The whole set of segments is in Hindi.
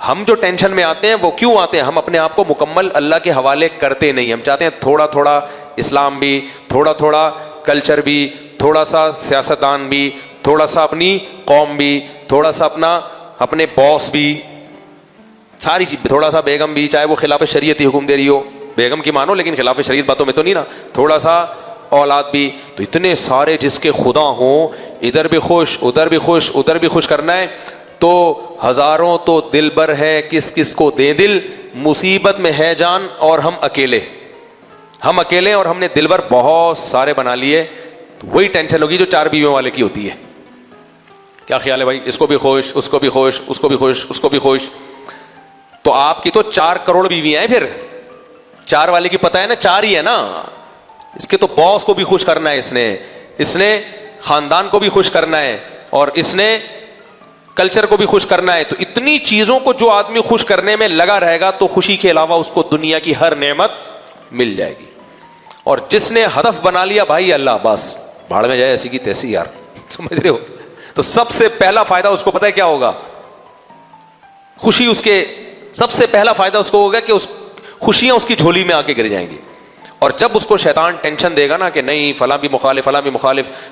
हम जो टेंशन में आते हैं वो क्यों आते हैं? हम अपने आप को मुकम्मल अल्लाह के हवाले करते नहीं। हम चाहते हैं थोड़ा थोड़ा इस्लाम भी, थोड़ा थोड़ा कल्चर भी, थोड़ा सा सियासतदान भी, थोड़ा सा अपनी कौम भी, थोड़ा सा अपने बॉस भी, सारी चीज, थोड़ा सा बेगम भी, चाहे वो खिलाफ शरीयत ही हुक्म दे रही हो, बेगम की मानो लेकिन खिलाफ शरीयत बातों में तो नहीं ना, थोड़ा सा औलाद भी। तो इतने सारे जिसके खुदा हों, इधर भी खुश उधर भी खुश उधर भी खुश करना है, तो हजारों तो दिलबर है, किस किस को दे दिल, मुसीबत में है जान और हम अकेले और हमने दिलबर बहुत सारे बना लिए। तो वही टेंशन होगी जो 4 बीवियों वाले की होती है। क्या ख्याल है भाई? इसको भी खुश, उसको भी खुश, उसको भी खुश, उसको भी खुश। तो आपकी तो 4 करोड़ बीवियां हैं, फिर 4 वाले की पता है ना, 4 ही है ना। इसके तो बॉस को भी खुश करना है, इसने खानदान को भी खुश करना है, और इसने कल्चर को भी खुश करना है। तो इतनी चीजों को जो आदमी खुश करने में लगा रहेगा तो खुशी के अलावा उसको दुनिया की हर नेमत मिल जाएगी। और जिसने हदफ बना लिया भाई अल्लाह, बस भाड़ में जाए ऐसी की तैसी यार, समझ रहे हो? तो सबसे पहला फायदा उसको पता है क्या होगा? खुशी, उसके सबसे पहला फायदा उसको होगा कि उस खुशियां उसकी झोली में आके गिर जाएंगी। और जब उसको शैतान टेंशन देगा ना कि नहीं फला भी मुखालिफ,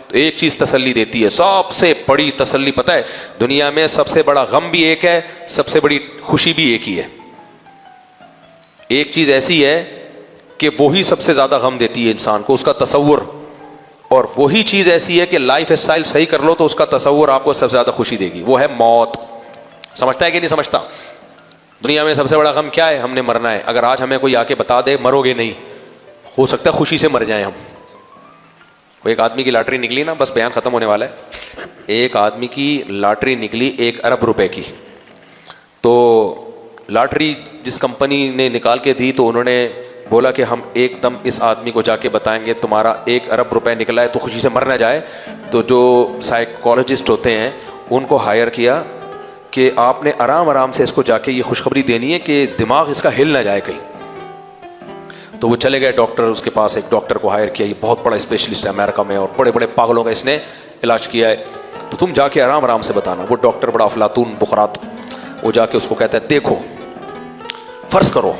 तो एक चीज तसल्ली देती है, सबसे बड़ी तसल्ली पता है, दुनिया में सबसे बड़ा गम भी एक है, सबसे बड़ी खुशी भी एक ही है। एक चीज ऐसी है कि वही सबसे ज्यादा गम देती है इंसान को, उसका तसव्वुर, और वही चीज ऐसी है कि लाइफ स्टाइल सही कर लो तो उसका तसव्वुर आपको सबसे ज्यादा खुशी देगी, वो है मौत। समझता है कि नहीं समझता? दुनिया में सबसे बड़ा गम क्या है? हमने मरना है। अगर आज हमें कोई आके बता दे मरोगे नहीं, हो सकता है खुशी से मर जाएं हम। वो एक आदमी की लॉटरी निकली ना, बस बयान खत्म होने वाला है। एक आदमी की लॉटरी निकली 1 अरब रुपए की। तो लॉटरी जिस कंपनी ने निकाल के दी तो उन्होंने बोला कि हम एकदम इस आदमी को जाके बताएंगे तुम्हारा 1 अरब रुपए निकला है, तो खुशी से मर ना जाए। तो जो साइकोलॉजिस्ट होते हैं उनको हायर किया कि आपने आराम आराम से इसको जाके ये खुशखबरी देनी है कि दिमाग इसका हिल ना जाए कहीं। तो वो चले गए डॉक्टर, उसके पास एक डॉक्टर को हायर किया, ये बहुत बड़ा स्पेशलिस्ट है अमेरिका में और बड़े बड़े पागलों का इसने इलाज किया है, तो तुम जाके आराम आराम से बताना। वो डॉक्टर बड़ा अफलातून बुखरात, वो जाके उसको कहता है देखो फर्ज करो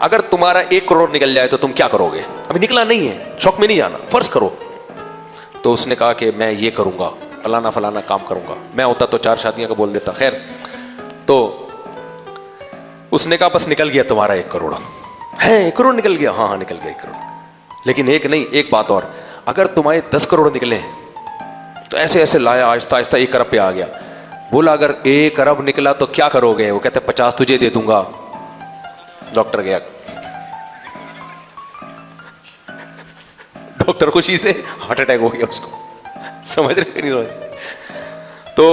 अगर तुम्हारा 1 करोड़ निकल जाए तो तुम क्या करोगे? अभी निकला नहीं है, शौक में नहीं जाना, फर्ज करो। तो उसने कहा कि मैं ये करूंगा, फलाना फलाना काम करूंगा। मैं होता तो 4 शादियां का बोल देता। खैर, तो उसने कहा बस निकल गया तुम्हारा 1 करोड़ है। 1 करोड़ निकल गया? हाँ निकल गया 1 करोड़। लेकिन एक नहीं, एक बात और, अगर तुम्हारे 10 करोड़ निकले तो ऐसे ऐसे लाया, आहिस्ता आहिस्ता 1 अरब पे आ गया। बोला अगर 1 अरब निकला तो क्या करोगे? वो कहते 50 तुझे दे दूंगा। डॉक्टर गया, डॉक्टर खुशी से हार्ट अटैक हो गया उसको। समझ रहे नहीं? तो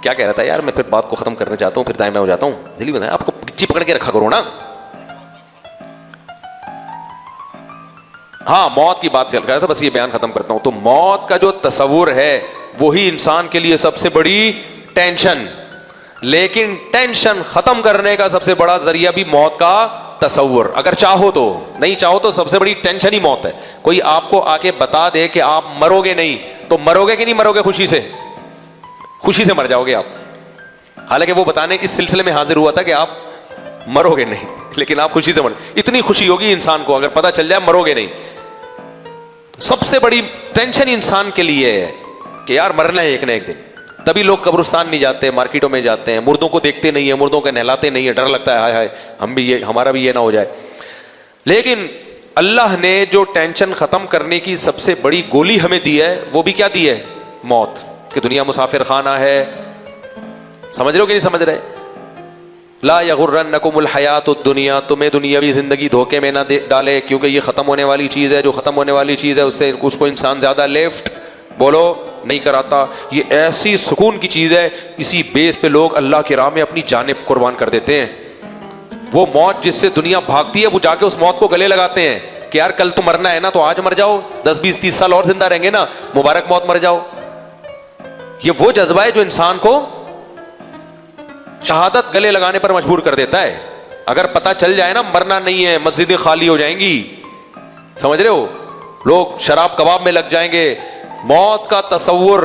क्या कह रहा था यार, मैं फिर बात को खत्म करना चाहता हूं, फिर दाएं मैं हो जाता हूं। जल्दी बताएं, आपको गिच्ची पकड़ के रखा करो ना। हाँ, मौत की बात चल रहा था, बस ये बयान खत्म करता हूं। तो मौत का जो तसव्वुर है वही इंसान के लिए सबसे बड़ी टेंशन, लेकिन टेंशन खत्म करने का सबसे बड़ा जरिया भी मौत का तसव्वुर। अगर चाहो तो, नहीं चाहो तो सबसे बड़ी टेंशन ही मौत है। कोई आपको आके बता दे कि आप मरोगे नहीं, तो मरोगे कि नहीं मरोगे? खुशी से, खुशी से मर जाओगे आप। हालांकि वो बताने इस सिलसिले में हाजिर हुआ था कि आप मरोगे नहीं, लेकिन आप खुशी से मर, इतनी खुशी होगी इंसान को अगर पता चल जाए मरोगे नहीं। तो सबसे बड़ी टेंशन इंसान के लिए है कि यार मरना है एक ना एक दिन। तभी लोग कब्रिस्तान नहीं जाते, मार्केटों में जाते हैं, मुर्दों को देखते नहीं है, मुर्दों को नहलाते नहीं है, डर लगता है हाय हाय हम भी ये, हमारा भी ये ना हो जाए। लेकिन अल्लाह ने जो टेंशन खत्म करने की सबसे बड़ी गोली हमें दी है, वो भी क्या दी है? मौत। कि दुनिया मुसाफिर खाना है। समझ रहे हो कि नहीं समझ रहे? ला यगुर्रन्नकुमुल हयातुद दुनिया, तुम्हें दुनियावी जिंदगी धोखे में ना डाले, क्योंकि ये खत्म होने वाली चीज है। जो खत्म होने वाली चीज है उससे उसको इंसान ज्यादा लेफ्ट बोलो नहीं कराता। ये ऐसी सुकून की चीज है, इसी बेस पे लोग अल्लाह की राह में अपनी जानिब कुर्बान कर देते हैं। वो मौत जिससे दुनिया भागती है, वो जाके उस मौत को गले लगाते हैं कि यार कल तो मरना है ना, तो आज मर जाओ, 10 20 30 साल और जिंदा रहेंगे ना, मुबारक मौत, मर जाओ। ये वो जज्बा है जो इंसान को शहादत गले लगाने पर मजबूर कर देता है। अगर पता चल जाए ना मरना नहीं है, मस्जिदें खाली हो जाएंगी। समझ रहे हो? लोग शराब कबाब में लग जाएंगे। मौत का तसव्वुर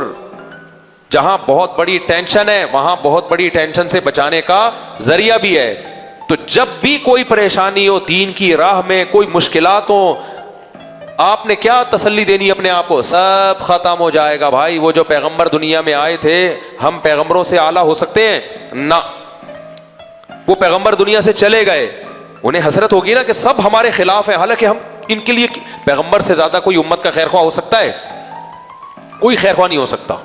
जहां बहुत बड़ी टेंशन है वहां बहुत बड़ी टेंशन से बचाने का जरिया भी है। तो जब भी कोई परेशानी हो दीन की राह में, कोई मुश्किलात हो, आपने क्या तसल्ली देनी अपने आप को, सब खत्म हो जाएगा भाई। वो जो पैगंबर दुनिया में आए थे, हम पैगंबरों से आला हो सकते हैं ना? वो पैगंबर दुनिया से चले गए, उन्हें हसरत होगी ना कि सब हमारे खिलाफ है, हालांकि हम इनके लिए पैगंबर से ज्यादा कोई उम्मत का खैरख्वाह हो सकता है? कोई खैरख्वाह नहीं हो सकता।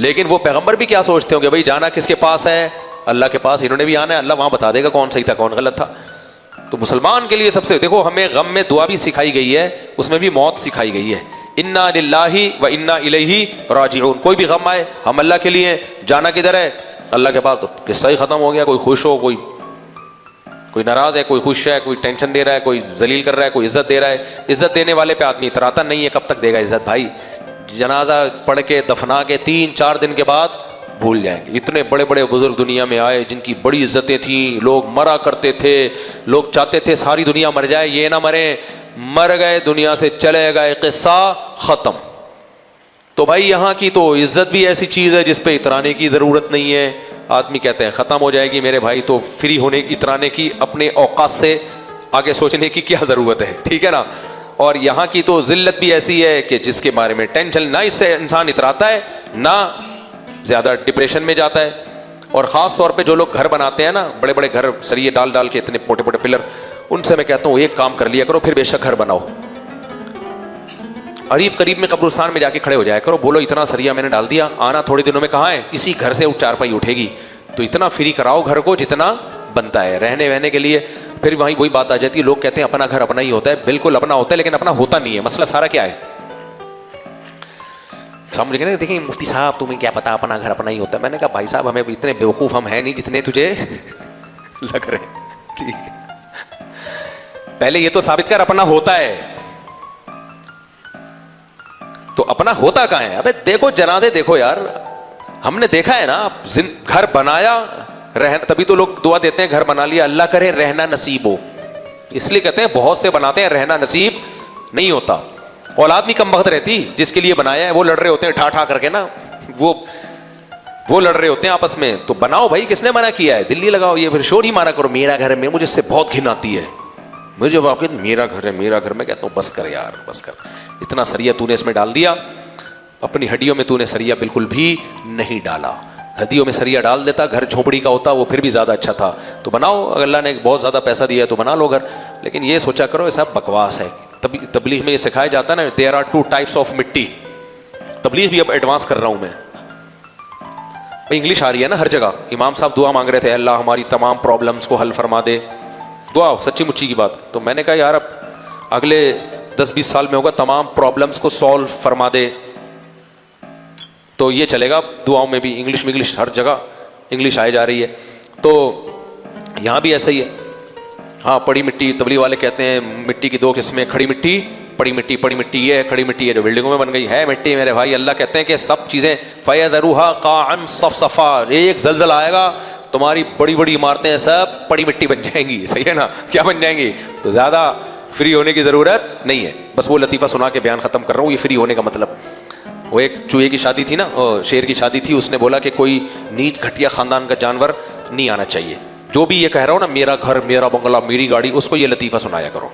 लेकिन वो पैगंबर भी क्या सोचते होंगे, भाई जाना किसके पास है? अल्लाह के पास। इन्होंने भी आना है, अल्लाह वहां बता देगा कौन सही था कौन गलत था। तो मुसलमान के लिए सबसे, देखो हमें गम में दुआ भी सिखाई गई है, उसमें भी मौत सिखाई गई है। इन्ना लिल्लाहि व इन्ना इलैहि राजिऊन। कोई भी गम आए, हम अल्लाह के लिए, जाना किधर है? अल्लाह के पास। तो किस्सा ही खत्म हो गया। कोई खुश हो, कोई नाराज है, कोई खुश है, कोई टेंशन दे रहा है, कोई जलील कर रहा है, कोई इज्जत दे रहा है। इज्जत देने वाले पे आदमी इतराता नहीं है, कब तक देगा इज्जत भाई? जनाजा पढ़ के दफना के 3-4 दिन के बाद भूल जाएंगे। इतने बड़े बड़े बुजुर्ग दुनिया में आए जिनकी बड़ी इज्जतें थी, लोग मरा करते थे, लोग चाहते थे सारी दुनिया मर जाए, ये ना मरे, मर गए, दुनिया से चले गए, किस्सा खत्म। तो भाई यहाँ की तो इज्जत भी ऐसी चीज है जिस पे इतराने की जरूरत नहीं है। आदमी कहते हैं खत्म हो जाएगी मेरे भाई, तो फ्री होने इतराने की, अपने औकात से आगे सोचने की क्या जरूरत है? ठीक है ना? और यहाँ की तो जिल्लत भी ऐसी है कि जिसके बारे में टेंशन ना, इससे इंसान इतराता है ना ज्यादा डिप्रेशन में जाता है। और ख़ास तौर पे जो लोग घर बनाते हैं ना, बड़े बड़े घर, सरिये डाल डाल के इतने मोटे मोटे पिलर, उनसे मैं कहता हूँ एक काम कर लिया करो, फिर बेशक घर बनाओ, करीब करीब में कब्रिस्तान में जाके खड़े हो जाया करो, बोलो इतना सरिया मैंने डाल दिया, आना थोड़े दिनों में कहाँ है, इसी घर से चारपाई उठेगी। तो इतना फ्री कराओ घर को जितना बनता है रहने वहने के लिए। फिर वहीं वही बात आ जाती है, लोग कहते हैं अपना घर अपना ही होता है। बिल्कुल अपना होता है, लेकिन अपना होता नहीं है। मसला सारा क्या है? समझ गए ना? देखिए मुफ्ती साहब तुम्हें क्या पता अपना घर अपना ही होता है। मैंने कहा भाई साहब हमें इतने बेवकूफ हम हैं नहीं जितने तुझे लग रहे। ठीक है, पहले ये तो साबित कर अपना होता है। तो अपना होता कहां है? अबे देखो जनाजे देखो यार, हमने देखा है ना, घर बनाया, रह, तभी तो लोग दुआ देते हैं घर बना लिया, अल्लाह करे रहना नसीब हो। इसलिए कहते हैं बहुत से बनाते हैं, रहना नसीब नहीं होता। औलाद भी कम वक्त रहती, जिसके लिए बनाया है वो लड़ रहे होते हैं ठा ठा करके ना, वो लड़ रहे होते हैं आपस में। तो बनाओ भाई, किसने मना किया है? दिल्ली लगाओ, ये फिर शोर ही मारा करो मेरा घर है, मुझे इससे बहुत घिन आती है। मुझे जब आपके मेरा घर है मेरा घर, मैं कहता हूँ बस कर यार बस कर, इतना सरिया तूने इसमें डाल दिया, अपनी हड्डियों में तूने सरिया बिल्कुल भी नहीं डाला। हड्डियों में सरिया डाल देता, घर झोपड़ी का होता, वो फिर भी ज्यादा अच्छा था। तो बनाओ, अल्लाह ने बहुत ज्यादा पैसा दिया है तो बना लो घर। लेकिन ये सोचा करो ये सब बकवास है। तबलीग में ये सिखाया जाता है ना, देयर आर 2 टाइप्स ऑफ मिट्टी। तबलीग भी अब एडवांस कर रहा हूं मैं, इंग्लिश आ रही है ना हर जगह। इमाम साहब दुआ मांग रहे थे, अल्लाह हमारी तमाम प्रॉब्लम्स को हल फरमा दे, दुआ सच्ची मुच्ची की बात। तो मैंने कहा यार अब अगले 10-20 साल में होगा तमाम प्रॉब्लम्स को सॉल्व फरमा दे, तो ये चलेगा दुआओं में भी। इंग्लिश हर जगह इंग्लिश आई जा रही है, तो यहां भी ऐसा ही है। हाँ, पड़ी मिट्टी, तबलीग वाले कहते हैं मिट्टी की 2 किस्में, खड़ी मिट्टी, पड़ी मिट्टी। पड़ी मिट्टी ये है, खड़ी मिट्टी है जो बिल्डिंगों में बन गई है मिट्टी मेरे भाई। अल्लाह कहते हैं कि सब चीजें फयदरूहा काअन सफसफा, एक जल्जल आएगा तुम्हारी बड़ी बड़ी इमारतें सब पड़ी मिट्टी बन जाएंगी। सही है ना? क्या बन जाएंगी? तो ज्यादा फ्री होने की जरूरत नहीं है। बस वो लतीफा सुना के बयान खत्म कर रहा हूँ, ये फ्री होने का मतलब। वो एक चूहे की शादी थी ना, शेर की शादी थी, उसने बोला कि कोई नीच घटिया खानदान का जानवर नहीं आना चाहिए। जो भी ये कह रहा हो ना, मेरा घर मेरा बंगला मेरी गाड़ी, उसको ये लतीफा सुनाया करो,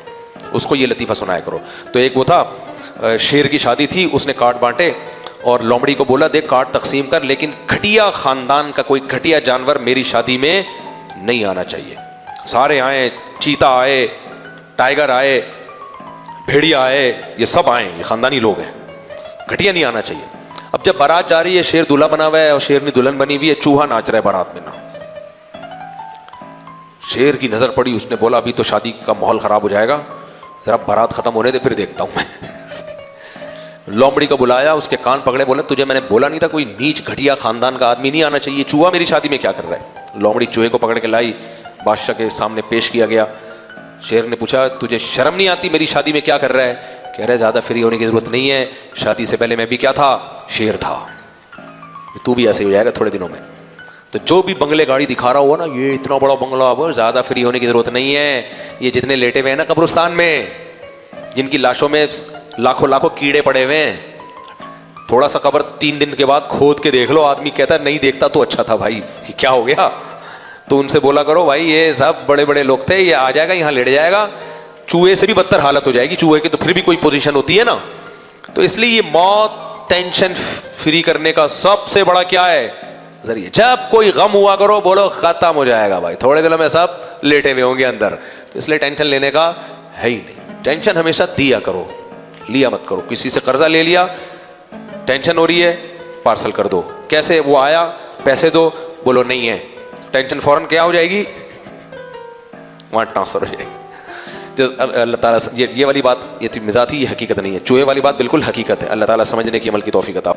उसको ये लतीफा सुनाया करो। तो एक वो था, शेर की शादी थी, उसने कार्ड बांटे और लोमड़ी को बोला देख कार्ड तकसीम कर, लेकिन घटिया खानदान का कोई घटिया जानवर मेरी शादी में नहीं आना चाहिए। सारे आए, चीता आए, टाइगर आए, भेड़िया आए, ये सब आए, ये खानदानी लोग हैं, घटिया नहीं आना चाहिए। अब जब बारात जा रही है, शेर दूल्हा बना हुआ है और शेरनी दुल्हन बनी हुई है, चूहा नाच रहा है बारात में ना। शेर की नजर पड़ी, उसने बोला अभी तो शादी का माहौल खराब हो जाएगा, जरा बारात खत्म होने दे फिर देखता हूं मैं। लोमड़ी को बुलाया, उसके कान पकड़े, बोला तुझे मैंने बोला नहीं था कोई नीच घटिया खानदान का आदमी नहीं आना चाहिए, चूहा मेरी शादी में क्या कर रहा है? लोमड़ी चूहे को पकड़ के लाई, बादशाह के सामने पेश किया गया। शेर ने पूछा तुझे शर्म नहीं आती, मेरी शादी में क्या कर रहा है? कह रहे ज्यादा फ्री होने की जरूरत नहीं है, शादी से पहले मैं भी क्या था? शेर था। तू भी ऐसे हो जाएगा थोड़े दिनों में। तो जो भी बंगले गाड़ी दिखा रहा हुआ ना, ये इतना बड़ा बंगला, अब ज्यादा फ्री होने की जरूरत नहीं है। ये जितने लेटे हुए हैं ना कब्रिस्तान में, जिनकी लाशों में लाखों लाखों कीड़े पड़े हुए हैं, थोड़ा सा कब्र 3 दिन के बाद खोद के देख लो, आदमी कहता है नहीं देखता तो अच्छा था भाई, ये क्या हो गया। तो उनसे बोला करो भाई ये सब बड़े बड़े लोग थे, ये आ जाएगा यहाँ लेट जाएगा, चूहे से भी बदतर हालत हो जाएगी, चूहे की तो फिर भी कोई पोजीशन होती है ना। तो इसलिए ये मौत टेंशन फ्री करने का सबसे बड़ा क्या है जरिए। जब कोई गम हुआ करो बोलो खत्म हो जाएगा भाई, थोड़े दिनों में सब लेटे हुए होंगे अंदर। तो इसलिए टेंशन लेने का है ही नहीं, टेंशन हमेशा दिया करो, लिया मत करो। किसी से कर्जा ले लिया, टेंशन हो रही है, पार्सल कर दो। कैसे, वो आया पैसे दो, बोलो नहीं है, टेंशन फौरन क्या हो जाएगी, वहां ट्रांसफर हो जाएगी। जो अल्लाह ताला ये वाली बात, ये मिजाज थी, ये हकीकत नहीं है। चूहे वाली बात बिल्कुल हकीकत है। अल्लाह ताला समझने की अमल की तौफीक अता।